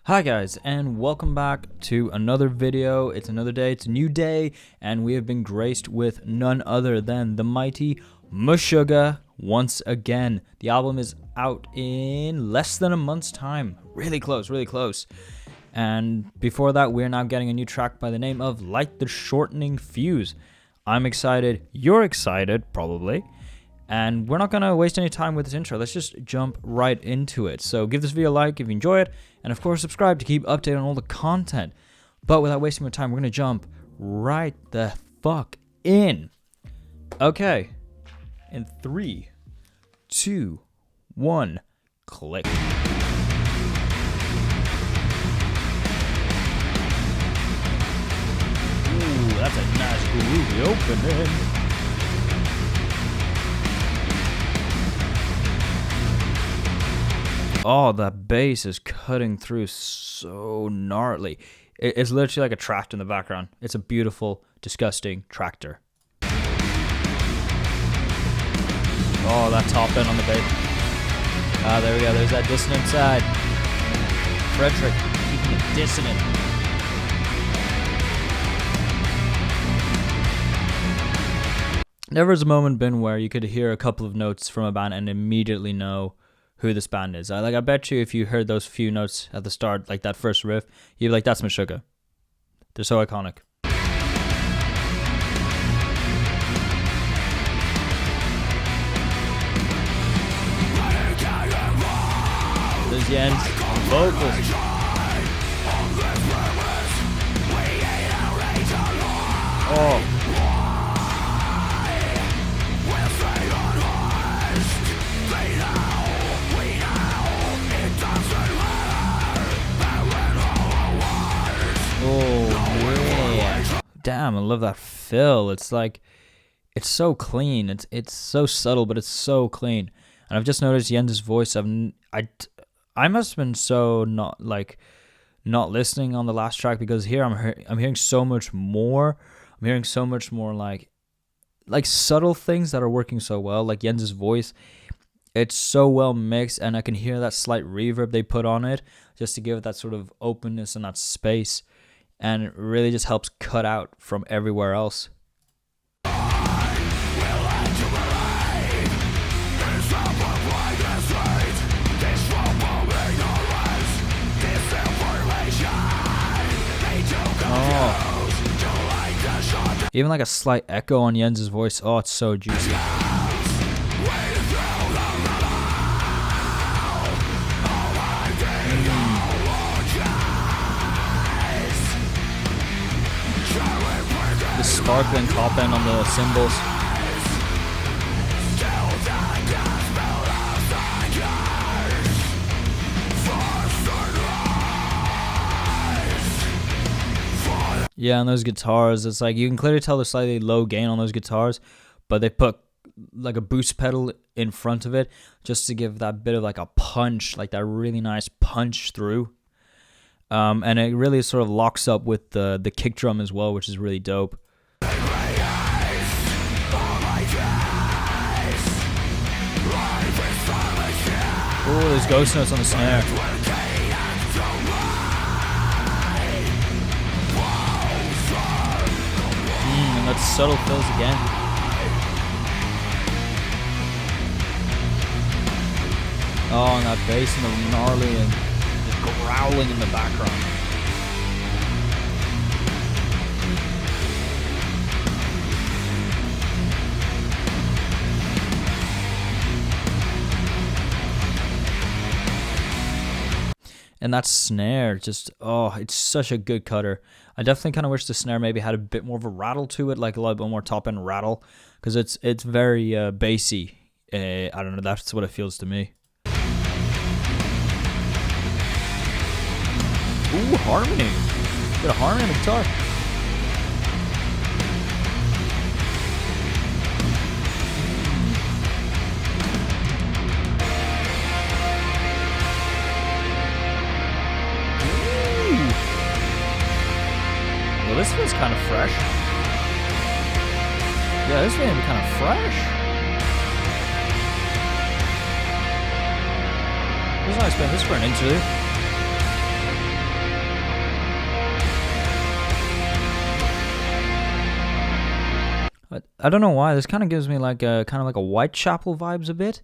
Hi guys, and welcome back to another video. It's another day, it's a new day, and we have been graced with none other than the mighty Meshuggah once again. The album is out in less than a month's time. Really close, really close. And before that, we're now getting a new track by the name of Light the Shortening Fuse. I'm excited, you're excited, probably. And we're not going to waste any time with this intro. Let's just jump right into it. So give this video a like if you enjoy it. And of course, subscribe to keep updated on all the content. But without wasting more time, we're going to jump right the fuck in. Okay. In 3, 2, 1, click. Ooh, that's a nice groovy opening. Oh, that bass is cutting through so gnarly. It's literally like a tractor in the background. It's a beautiful, disgusting tractor. Oh, that top end on the bass. Ah, there we go. There's that dissonant side. Frederick keeping it dissonant. Never has a moment been where you could hear a couple of notes from a band and immediately know who this band is. I bet you if you heard those few notes at the start, like that first riff, you'd be like, that's Meshuggah. They're so iconic. There's djent vocals. Oh. Damn, I love that fill. It's like, it's so clean. It's so subtle, but it's so clean. And I've just noticed djent's voice. I must have been so not listening on the last track, because here I'm hearing so much more. I'm hearing so much more like subtle things that are working so well. Like djent's voice, it's so well mixed, and I can hear that slight reverb they put on it just to give it that sort of openness and that space. And it really just helps cut out from everywhere else. Oh. Even like a slight echo on djent's voice. Oh, it's so juicy. The sparkling top end on the cymbals. Yeah, and those guitars, it's like you can clearly tell there's slightly low gain on those guitars, but they put like a boost pedal in front of it just to give that bit of like a punch, like that really nice punch through. And it really sort of locks up with the kick drum as well, which is really dope. Oh, there's ghost notes on the snare. And that's subtle fills again. Oh, and that bass and the gnarly and the growling in the background. And that snare, just, oh, it's such a good cutter. I definitely kind of wish the snare maybe had a bit more of a rattle to it, like a little bit more top-end rattle, because it's very bassy. I don't know, that's what it feels to me. Ooh, harmony. Got a harmony on the guitar. Well, this feels kind of fresh. Yeah, this feels kind of fresh. This is nice, man. This is for an interlude. I don't know why. This kind of gives me like a kind of like a Whitechapel vibes a bit.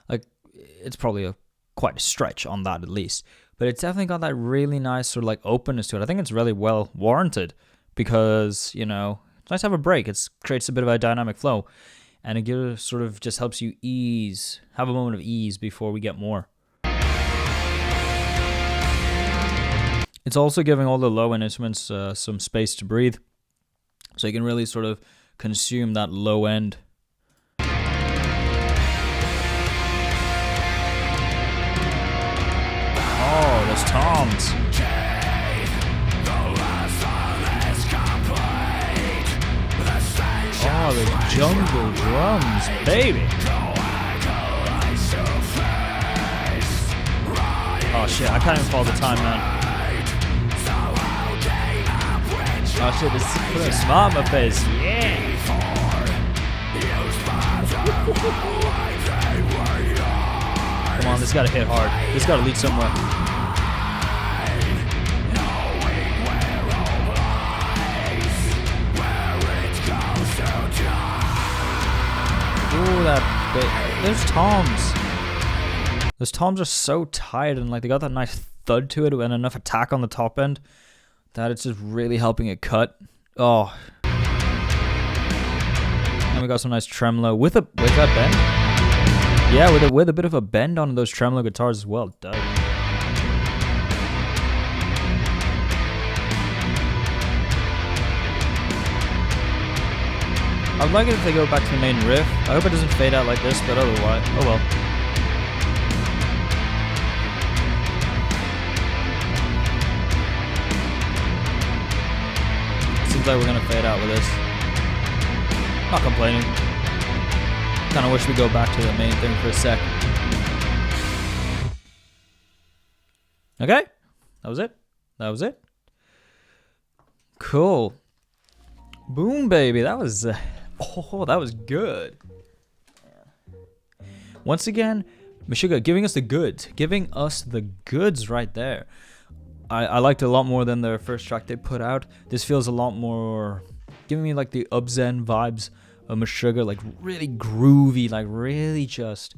Like it's probably quite a stretch on that at least, but it's definitely got that really nice sort of like openness to it. I think it's really well warranted because, you know, it's nice to have a break. It creates a bit of a dynamic flow, and it gives sort of just helps you have a moment of ease before we get more. It's also giving all the low end instruments some space to breathe, so you can really sort of consume that low end. Oh, there's toms. Oh, there's jungle drums, baby. Oh shit, I can't even follow the time, man. Oh shit, this is putting a smile on my face. Yeah. Come on, this gotta hit hard. This gotta lead somewhere. Ooh, there's toms. Those toms are so tight, and like they got that nice thud to it and enough attack on the top end that it's just really helping it cut. Oh. And we got some nice tremolo with that bend. Yeah, with a bit of a bend on those tremolo guitars as well. Dope. I'd like it if they go back to the main riff. I hope it doesn't fade out like this, but otherwise, oh well. Seems like we're gonna fade out with this. Not complaining. Kind of wish we go back to the main thing for a sec. Okay, that was it. That was it. Cool. Boom, baby. That was that was good. Once again, Meshuggah giving us the goods. Giving us the goods right there. I liked it a lot more than their first track they put out. This feels a lot more, giving me like the Upzen vibes of Meshuggah, like really groovy, like really just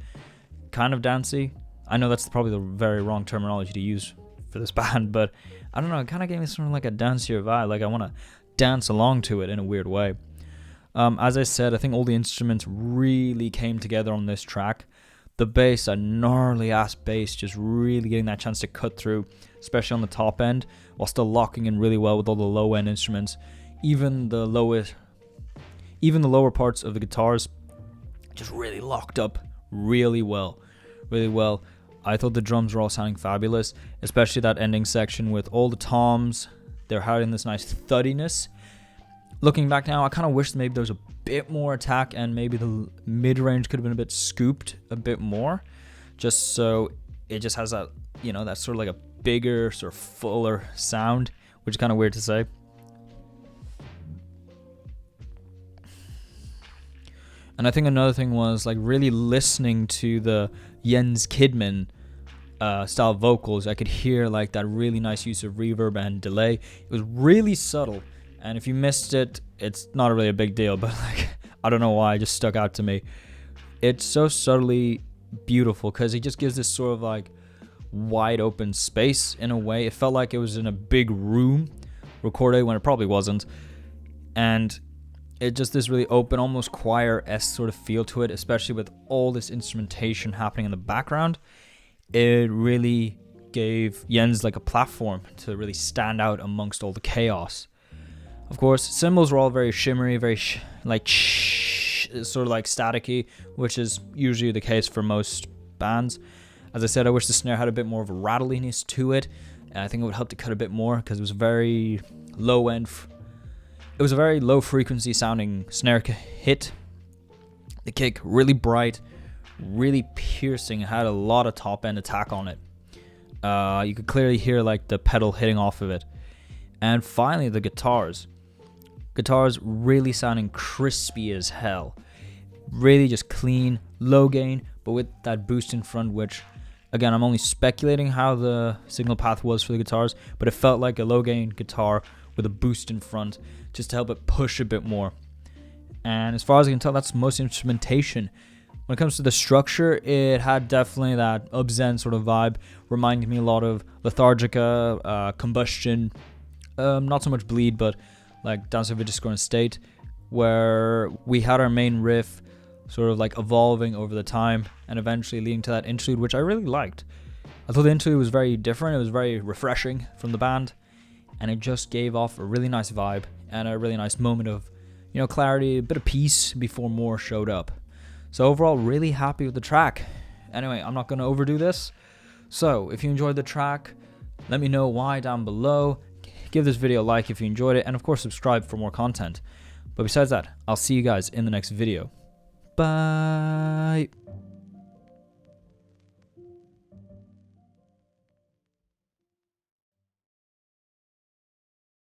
kind of dancey. I know that's probably the very wrong terminology to use for this band, but I don't know, it kind of gave me sort of like a dancier vibe. Like I want to dance along to it in a weird way. As I said, I think all the instruments really came together on this track. The bass, a gnarly ass bass, just really getting that chance to cut through, especially on the top end, while still locking in really well with all the low end instruments. Even the lower parts of the guitars just really locked up really well. I thought the drums were all sounding fabulous, especially that ending section with all the toms. They're having this nice thuddiness. Looking back now, I kind of wish maybe there was a bit more attack and maybe the mid-range could have been a bit scooped a bit more, just so it just has that, you know, that sort of like a bigger, sort of fuller sound, which is kind of weird to say. And I think another thing was like really listening to the Jens Kidman style vocals. I could hear like that really nice use of reverb and delay. It was really subtle, and if you missed it, it's not really a big deal, but like I don't know why it just stuck out to me. It's so subtly beautiful because he just gives this sort of like wide open space in a way. It felt like it was in a big room recorded when it probably wasn't, and it just this really open, almost choir-esque sort of feel to it, especially with all this instrumentation happening in the background. It really gave Jens like a platform to really stand out amongst all the chaos. Of course, cymbals were all very shimmery, very sort of like staticky, which is usually the case for most bands. As I said, I wish the snare had a bit more of a rattliness to it, and I think it would help to cut a bit more because it was very low end. It was a very low frequency sounding snare hit. The kick really bright, really piercing. It had a lot of top end attack on it. You could clearly hear like the pedal hitting off of it. And finally the guitars. Guitars really sounding crispy as hell. Really just clean, low gain, but with that boost in front, which again, I'm only speculating how the signal path was for the guitars, but it felt like a low gain guitar with a boost in front just to help it push a bit more. And as far as I can tell, that's most instrumentation. When it comes to the structure, it had definitely that djent sort of vibe, reminding me a lot of Lethargica, Combustion, not so much Bleed, but like Dance of a Discordant State, where we had our main riff sort of like evolving over the time and eventually leading to that interlude, which I really liked. I thought the interlude was very different, it was very refreshing from the band, and it just gave off a really nice vibe and a really nice moment of, you know, clarity, a bit of peace before more showed up. So overall, really happy with the track. Anyway, I'm not going to overdo this. So if you enjoyed the track, let me know why down below. Give this video a like if you enjoyed it, and of course subscribe for more content. But besides that, I'll see you guys in the next video. Bye!